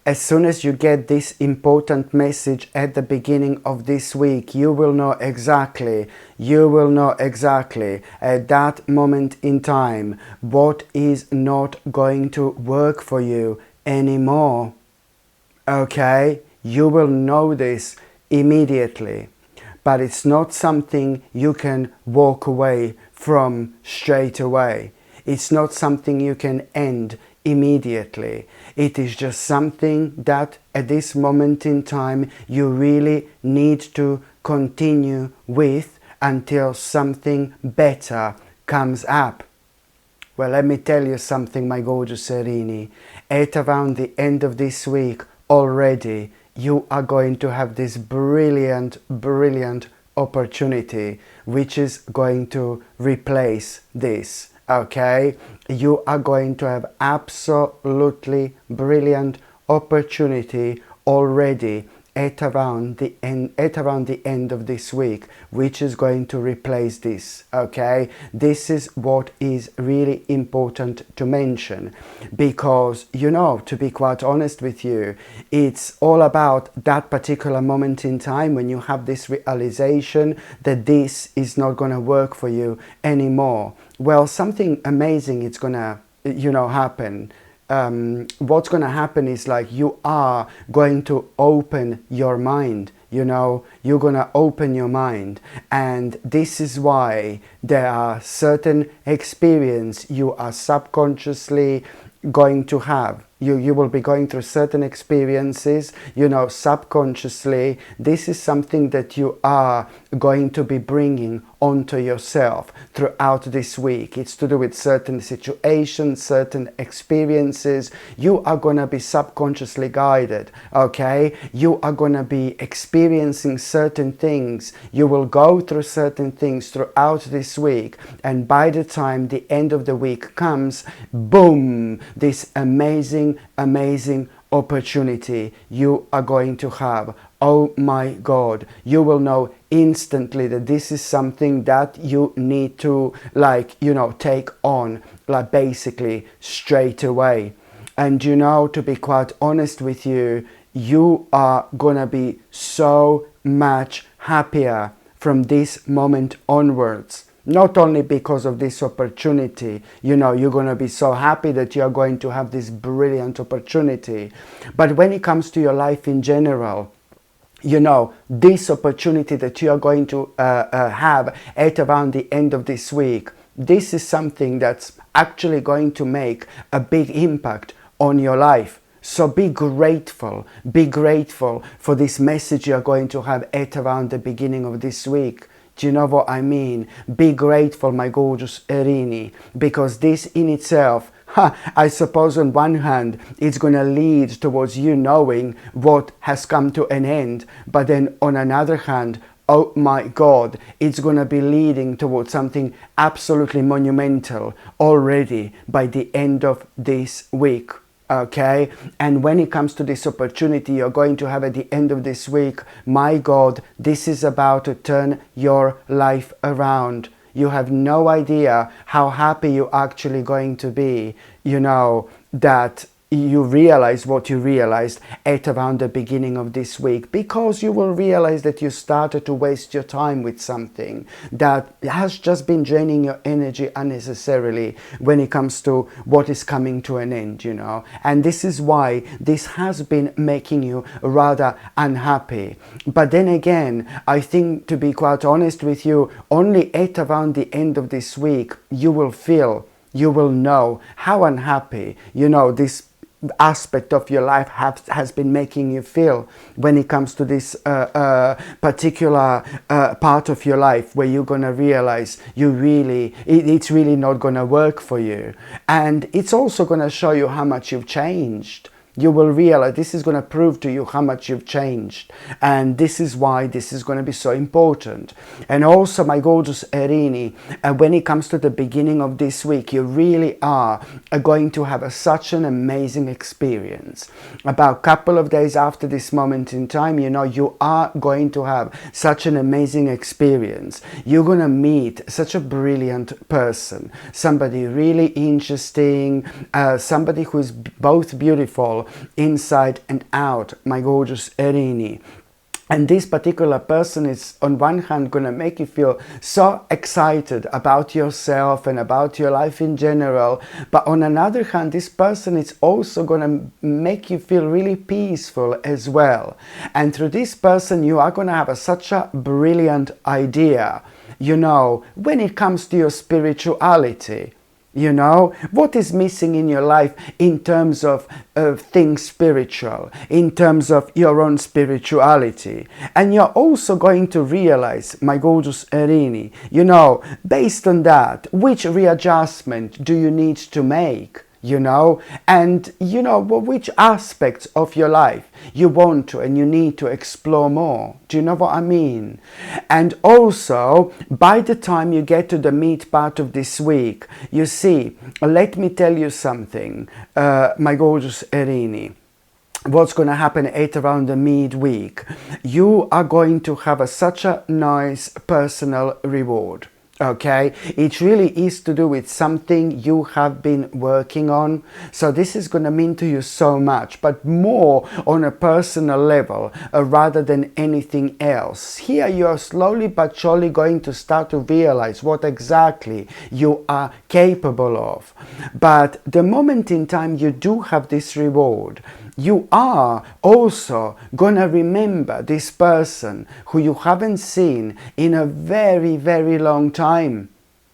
As soon as you get this important message at the beginning of this week, you will know exactly at that moment in time what is not going to work for you anymore. Okay? You will know this immediately. But it's not something you can walk away from straight away. It's not something you can end immediately. It is just something that at this moment in time you really need to continue with until something better comes up. Well, let me tell you something, my gorgeous Erini. At around the end of this week already, you are going to have this brilliant opportunity which is going to replace this. Okay, you are going to have absolutely brilliant opportunity already at around the end of this week, which is going to replace this. Okay, this is what is really important to mention, because to be quite honest with you, it's all about that particular moment in time when you have this realization that this is not going to work for you anymore. Well, something amazing is gonna happen. What's going to happen is like you are going to open your mind. You're going to open your mind, and this is why there are certain experiences you are subconsciously going to have. You will be going through certain experiences, subconsciously. This is something that you are going to be bringing onto yourself throughout this week. It's to do with certain situations, certain experiences. You are going to be subconsciously guided, okay? You are going to be experiencing certain things. You will go through certain things throughout this week, and by the time the end of the week comes, boom, this amazing opportunity you are going to have. Oh my God, you will know instantly that this is something that you need to take on, basically straight away. And to be quite honest with you, you are gonna be so much happier from this moment onwards. Not only because of this opportunity, you're going to be so happy that you're going to have this brilliant opportunity. But when it comes to your life in general, this opportunity that you are going to have at around the end of this week, this is something that's actually going to make a big impact on your life. So be grateful for this message you're going to have at around the beginning of this week. Do you know what I mean? Be grateful, my gorgeous Erini, because this in itself, I suppose on one hand, it's going to lead towards you knowing what has come to an end. But then on another hand, oh my God, it's going to be leading towards something absolutely monumental already by the end of this week. Okay, and when it comes to this opportunity you're going to have at the end of this week, my God, this is about to turn your life around. You have no idea how happy you're actually going to be, that you realize what you realized at around the beginning of this week, because you will realize that you started to waste your time with something that has just been draining your energy unnecessarily when it comes to what is coming to an end, and this is why this has been making you rather unhappy. But then again, I think, to be quite honest with you, only at around the end of this week you will know how unhappy this aspect of your life has been making you feel when it comes to this particular part of your life where you're gonna realize it's really not gonna work for you. And it's also gonna show you how much you've changed. You will realize this is going to prove to you how much you've changed, and this is why this is going to be so important. And also, my gorgeous Erini, when it comes to the beginning of this week, you really are going to have such an amazing experience. About a couple of days after this moment in time, you are going to have such an amazing experience. You're going to meet such a brilliant person, somebody really interesting, somebody who is both beautiful spiritual inside and out, my gorgeous Erini. And this particular person is on one hand going to make you feel so excited about yourself and about your life in general. But on another hand, this person is also going to make you feel really peaceful as well. And through this person, you are going to have such a brilliant idea, you know, when it comes to your spirituality. You know, what is missing in your life in terms of things spiritual, in terms of your own spirituality. And you're also going to realize, my gorgeous Erini, you know, based on that, which readjustment do you need to make? You know, and you know which aspects of your life you want to and you need to explore more. Do you know what I mean? And also, by the time you get to the meat part of this week, you see, let me tell you something, my gorgeous Erini. What's going to happen at around the midweek? You are going to have such a nice personal reward. Okay, it really is to do with something you have been working on. So this is going to mean to you so much, but more on a personal level rather than anything else. Here you are slowly but surely going to start to realize what exactly you are capable of. But the moment in time you do have this reward, you are also gonna remember this person who you haven't seen in a very, very long time.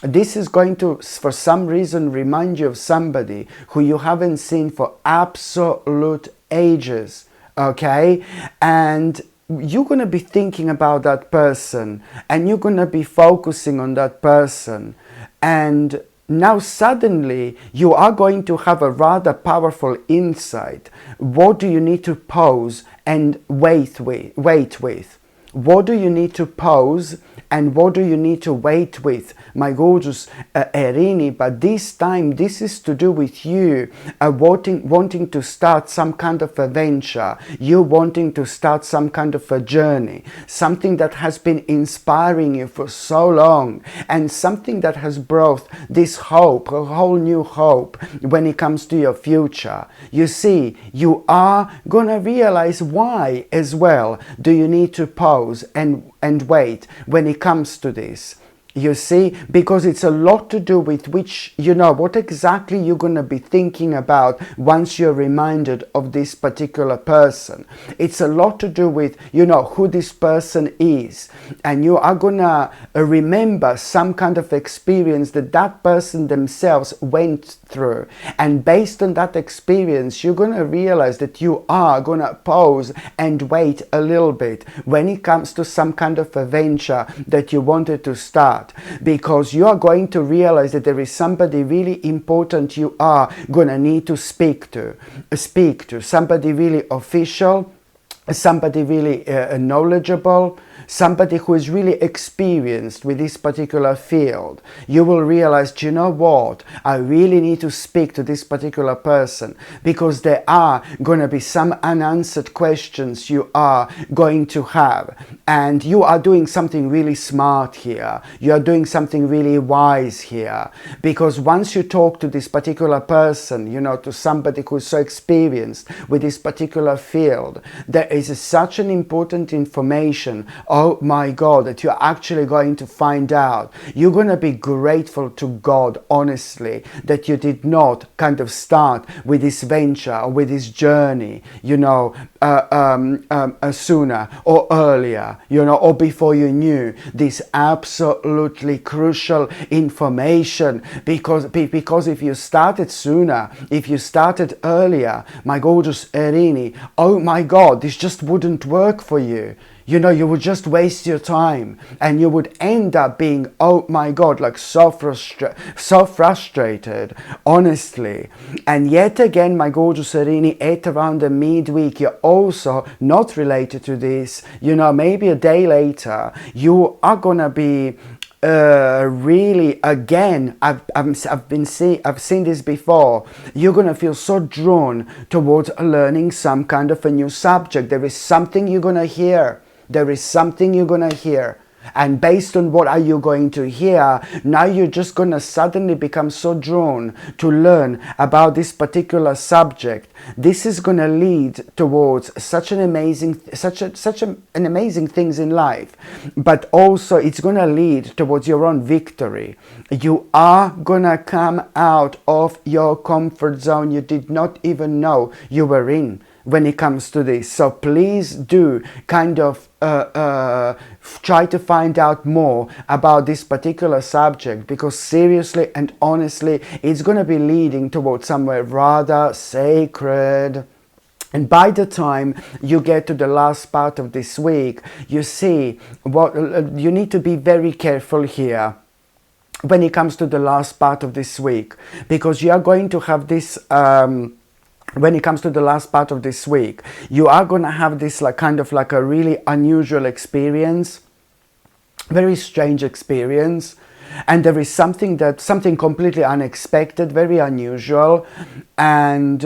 This is going to, for some reason, remind you of somebody who you haven't seen for absolute ages, okay? And you're going to be thinking about that person and you're going to be focusing on that person. And now suddenly you are going to have a rather powerful insight. What do you need to pause and wait with? What do you need to pause and what do you need to wait with, my gorgeous Erini? But this time this is to do with you wanting to start some kind of a venture, you wanting to start some kind of a journey, something that has been inspiring you for so long, and something that has brought this hope, a whole new hope when it comes to your future. You see, you are gonna realize why as well do you need to pause and wait when it comes to this. You see, because it's a lot to do with which, you know, what exactly you're going to be thinking about once you're reminded of this particular person. It's a lot to do with, you know, who this person is. And you are going to remember some kind of experience that that person themselves went through. And based on that experience, you're going to realize that you are going to pause and wait a little bit when it comes to some kind of a venture that you wanted to start. Because you are going to realize that there is somebody really important you are going to need to speak to, somebody really official, somebody really knowledgeable, somebody who is really experienced with this particular field. You will realize, do you know what? I really need to speak to this particular person because there are going to be some unanswered questions you are going to have. And you are doing something really smart here. You are doing something really wise here. Because once you talk to this particular person, you know, to somebody who is so experienced with this particular field, there is such an important information, oh my God, that you're actually going to find out. You're going to be grateful to God, honestly, that you did not kind of start with this venture or with this journey, you know, sooner or earlier, you know, or before you knew this absolutely crucial information. Because if you started sooner, if you started earlier, my gorgeous Erini, oh my God, this just wouldn't work for you. You know, you would just waste your time and you would end up being, oh my God, like so frustrated, honestly. And yet again, my gorgeous Erini, at around the midweek, you're also not related to this. You know, maybe a day later, you are gonna be really, again, I've seen this before. You're gonna feel so drawn towards learning some kind of a new subject. There is something you're gonna hear. There is something you're gonna hear. And based on what are you going to hear, now you're just going to suddenly become so drawn to learn about this particular subject. This is going to lead towards such an amazing things in life, but also it's going to lead towards your own victory. You are going to come out of your comfort zone you did not even know you were in when it comes to this. So please do kind of try to find out more about this particular subject, because seriously and honestly, it's going to be leading towards somewhere rather sacred. And by the time you get to the last part of this week, you see what you need to be very careful here when it comes to the last part of this week, because you are going to have this when it comes to the last part of this week, you are going to have this kind of a really unusual experience, very strange experience, and there is something completely unexpected, very unusual, and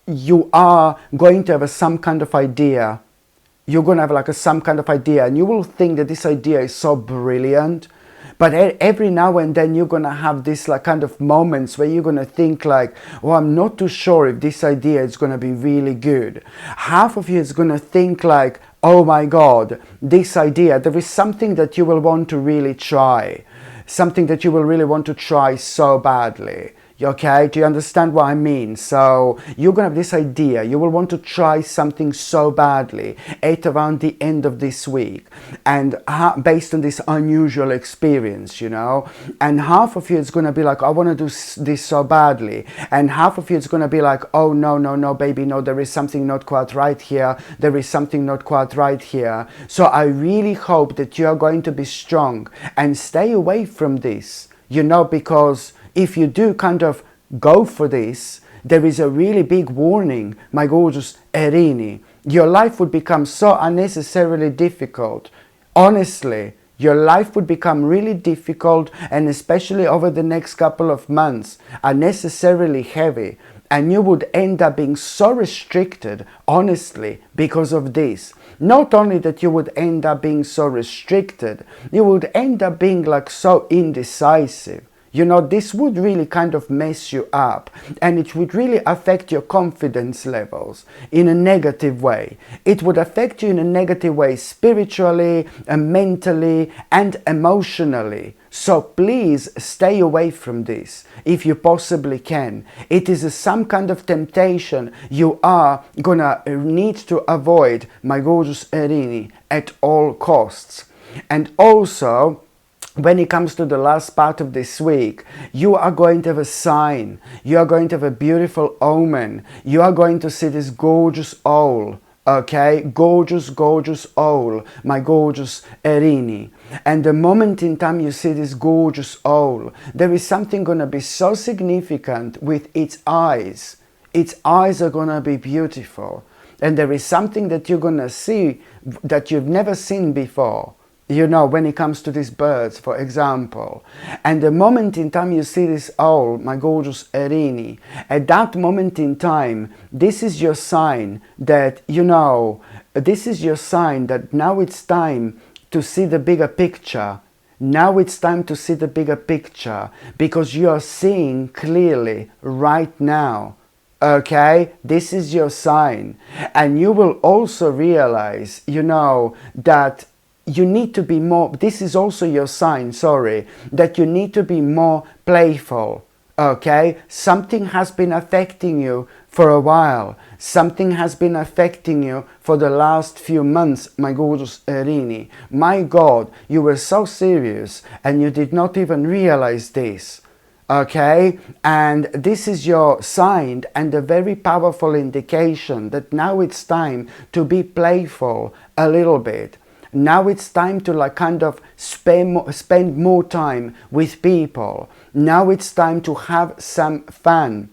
you are going to have some kind of idea. You're going to have some kind of idea, and you will think that this idea is so brilliant. But every now and then you're going to have this kind of moments where you're going to think oh, I'm not too sure if this idea is going to be really good. Half of you is going to think oh my God, this idea, there is something that you will want to really try. Something that you will really want to try so badly. Okay, do you understand what I mean? So you're going to have this idea, you will want to try something so badly at around the end of this week, and based on this unusual experience, you know, and half of you is going to be I want to do this so badly, and half of you is going to be oh no baby, no, there is something not quite right here, there is something not quite right here. So I really hope that you are going to be strong and stay away from this, you know, because if you do kind of go for this, there is a really big warning, my gorgeous Erini. Your life would become so unnecessarily difficult. Honestly, your life would become really difficult, and especially over the next couple of months, unnecessarily heavy. And you would end up being so restricted, honestly, because of this. Not only that you would end up being so restricted, you would end up being so indecisive. You know, this would really kind of mess you up, and it would really affect your confidence levels in a negative way. It would affect you in a negative way spiritually, and mentally, and emotionally. So please stay away from this if you possibly can. It is some kind of temptation you are gonna need to avoid, my gorgeous Erini, at all costs. And also, when it comes to the last part of this week, you are going to have a sign. You are going to have a beautiful omen. You are going to see this gorgeous owl. Okay, gorgeous, gorgeous owl, my gorgeous Erini. And the moment in time you see this gorgeous owl, there is something going to be so significant with its eyes. Its eyes are going to be beautiful. And there is something that you're going to see that you've never seen before. You know, when it comes to these birds, for example. And the moment in time you see this owl, my gorgeous Erini, at that moment in time, this is your sign that, you know, this is your sign that now it's time to see the bigger picture. Now it's time to see the bigger picture, because you are seeing clearly right now. Okay, this is your sign. And you will also realize, you know, that you need to be more, this is also your sign, that you need to be more playful, okay? Something has been affecting you for a while. Something has been affecting you for the last few months, my gorgeous Erini. My God, you were so serious and you did not even realize this. Okay, and this is your sign and a very powerful indication that now it's time to be playful a little bit. Now it's time to kind of spend more time with people. Now it's time to have some fun.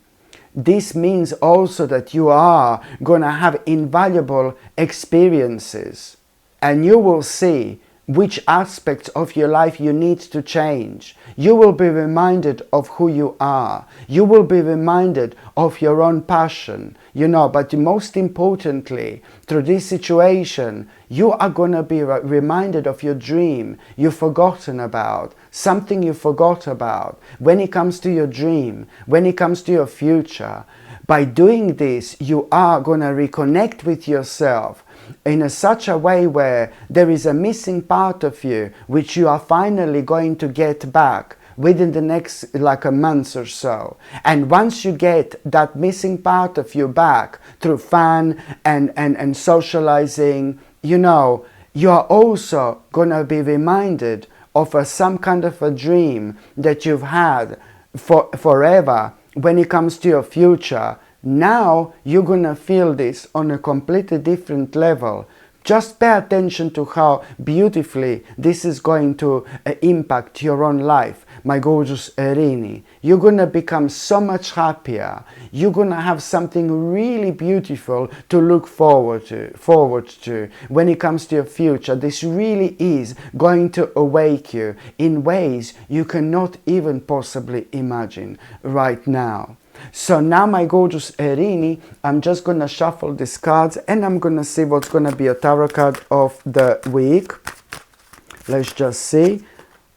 This means also that you are going to have invaluable experiences. And you will see which aspects of your life you need to change. You will be reminded of who you are. You will be reminded of your own passion, but most importantly, through this situation, you are going to be reminded of your dream you've forgotten about, something you forgot about. When it comes to your dream, when it comes to your future, by doing this, you are going to reconnect with yourself in such a way where there is a missing part of you which you are finally going to get back within the next a month or so. And once you get that missing part of you back through fun and socializing, you are also going to be reminded of some kind of a dream that you've had forever when it comes to your future. Now you're going to feel this on a completely different level. Just pay attention to how beautifully this is going to impact your own life, my gorgeous Erini. You're going to become so much happier. You're going to have something really beautiful to look forward to when it comes to your future. This really is going to awake you in ways you cannot even possibly imagine right now. So now, my gorgeous Erini, I'm just going to shuffle these cards and I'm going to see what's going to be a tarot card of the week. Let's just see.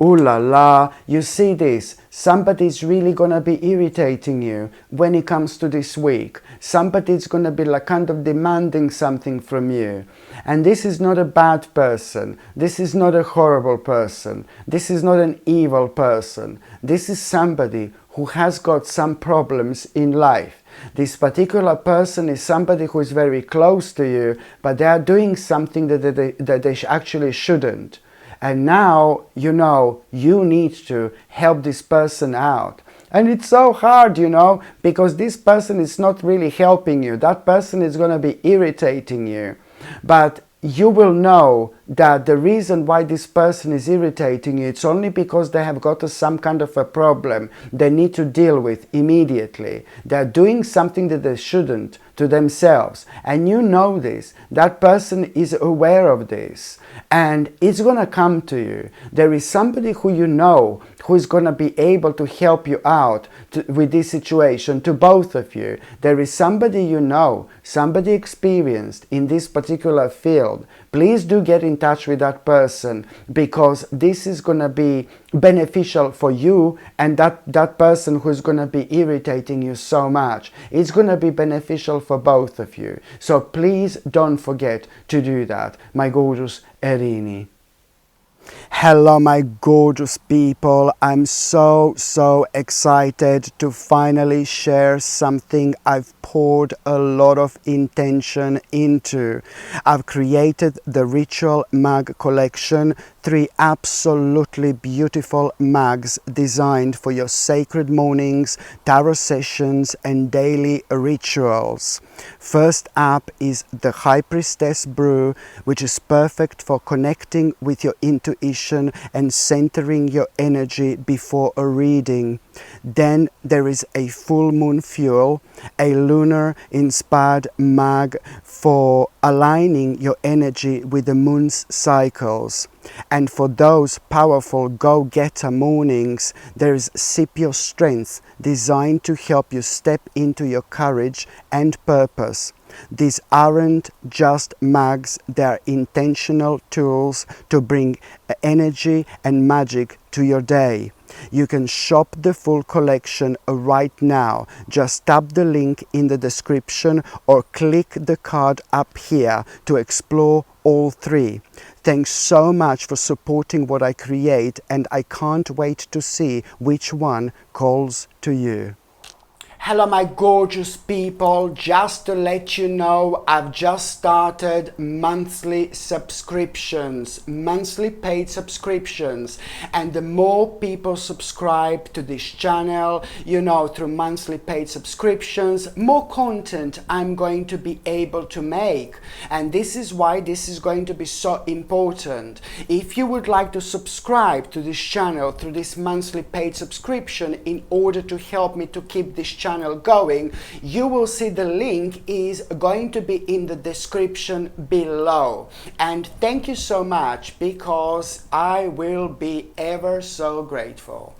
Ooh la la, you see this? Somebody's really going to be irritating you when it comes to this week. Somebody's going to be kind of demanding something from you. And this is not a bad person. This is not a horrible person. This is not an evil person. This is somebody who has got some problems in life. This particular person is somebody who is very close to you, but they are doing something that they actually shouldn't. And now, you need to help this person out. And it's so hard, because this person is not really helping you. That person is going to be irritating you. But you will know that the reason why this person is irritating you, it's only because they have got some kind of a problem they need to deal with immediately. They're doing something that they shouldn't to themselves. And you know this. That person is aware of this. And it's going to come to you. There is somebody who you know who is going to be able to help you out with this situation, to both of you. There is somebody you know, somebody experienced in this particular field. Please do get in touch with that person, because this is going to be beneficial for you and that person who is going to be irritating you so much. It's going to be beneficial for both of you. So please don't forget to do that, my gorgeous Erini. Hello, my gorgeous people. I'm so excited to finally share something I've poured a lot of intention into. I've created the Ritual Mug collection, 3 absolutely beautiful mugs designed for your sacred mornings, tarot sessions and daily rituals. First up is the High Priestess Brew, which is perfect for connecting with your intuition and centering your energy before a reading. Then there is a Full Moon Fuel, a lunar inspired mug for aligning your energy with the moon's cycles. And for those powerful go-getter mornings, there is Sip Your Strength, designed to help you step into your courage and purpose. These aren't just mugs, they are intentional tools to bring energy and magic to your day. You can shop the full collection right now. Just tap the link in the description or click the card up here to explore all 3. Thanks so much for supporting what I create, and I can't wait to see which one calls to you. Hello, my gorgeous people. Just to let you know, I've just started monthly subscriptions, monthly paid subscriptions. And the more people subscribe to this channel, through monthly paid subscriptions, more content I'm going to be able to make. And this is why this is going to be so important. If you would like to subscribe to this channel through this monthly paid subscription in order to help me to keep this channel channel going, you will see the link is going to be in the description below. And thank you so much, because I will be ever so grateful.